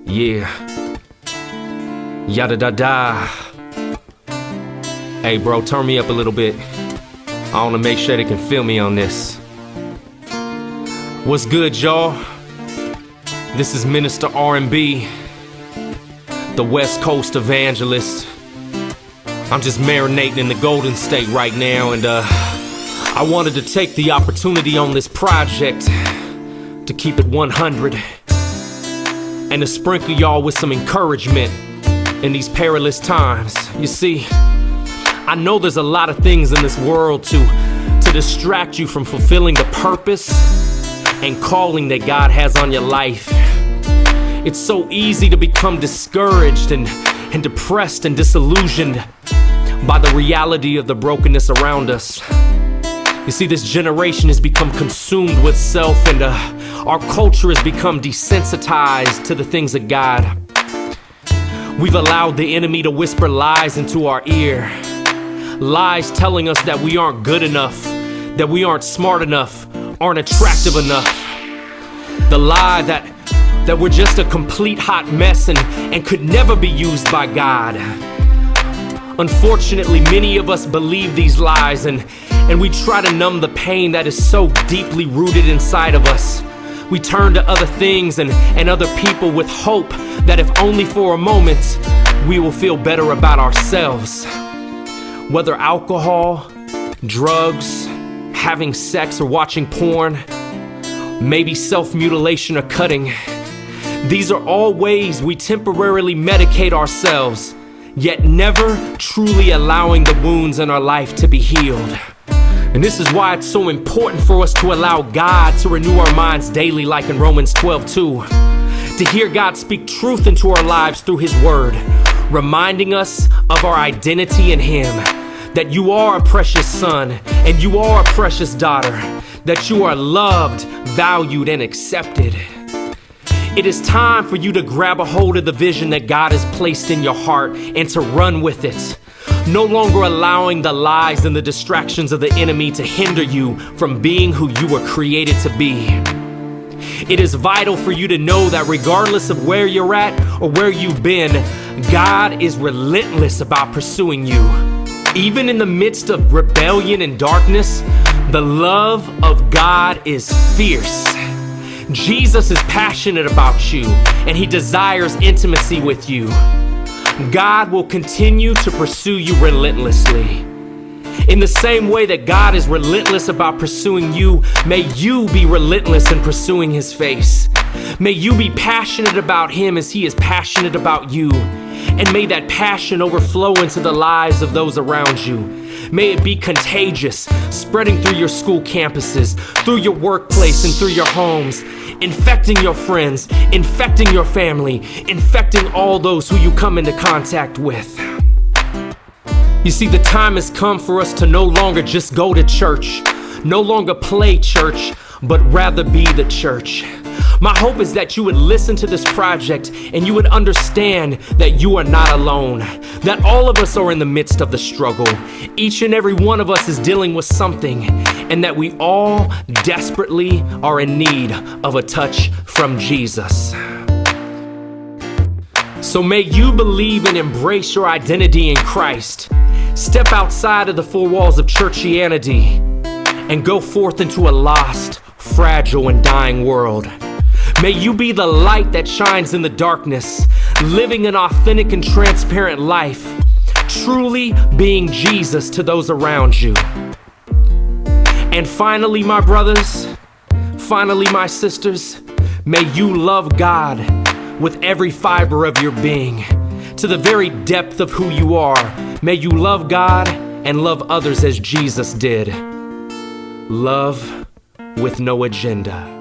Yeah. Yada da da. Hey bro, turn me up a little bit. I wanna make sure they can feel me on this. What's good, y'all? This is Minister R&B, the West Coast evangelist. I'm just marinating in the Golden State right now, and I wanted to take the opportunity on this project to keep it 100 and to sprinkle y'all with some encouragement in these perilous times. You see, I know there's a lot of things in this world to distract you from fulfilling the purpose and calling that God has on your life. It's so easy to become discouraged and depressed and disillusioned by the reality of the brokenness around us. You see, this generation has become consumed with self, and our culture has become desensitized to the things of God. We've allowed the enemy to whisper lies into our ear. Lies telling us that we aren't good enough, that we aren't smart enough, aren't attractive enough. The lie that we're just a complete hot mess and could never be used by God. Unfortunately, many of us believe these lies and we try to numb the pain that is so deeply rooted inside of us. We turn to other things and other people with hope that if only for a moment, we will feel better about ourselves. Whether alcohol, drugs, having sex or watching porn, maybe self-mutilation or cutting. These are all ways we temporarily medicate ourselves, yet never truly allowing the wounds in our life to be healed. And this is why it's so important for us to allow God to renew our minds daily, like in Romans 12:2. To hear God speak truth into our lives through His Word, reminding us of our identity in Him, that you are a precious son and you are a precious daughter, that you are loved, valued, and accepted. It is time for you to grab a hold of the vision that God has placed in your heart and to run with it. No longer allowing the lies and the distractions of the enemy to hinder you from being who you were created to be. It is vital for you to know that regardless of where you're at or where you've been, God is relentless about pursuing you. Even in the midst of rebellion and darkness, the love of God is fierce. Jesus is passionate about you, and He desires intimacy with you. God will continue to pursue you relentlessly. In the same way that God is relentless about pursuing you, may you be relentless in pursuing His face. May you be passionate about Him as He is passionate about you. And may that passion overflow into the lives of those around you. May it be contagious, spreading through your school campuses, through your workplace and through your homes, infecting your friends, infecting your family, infecting all those who you come into contact with. You see, the time has come for us to no longer just go to church, no longer play church, but rather be the church. My hope is that you would listen to this project and you would understand that you are not alone, that all of us are in the midst of the struggle. Each and every one of us is dealing with something, and that we all desperately are in need of a touch from Jesus. So may you believe and embrace your identity in Christ. Step outside of the four walls of churchianity and go forth into a lost, fragile, and dying world. May you be the light that shines in the darkness, living an authentic and transparent life, truly being Jesus to those around you. And finally, my brothers, finally, my sisters, may you love God with every fiber of your being, to the very depth of who you are. May you love God and love others as Jesus did. Love with no agenda.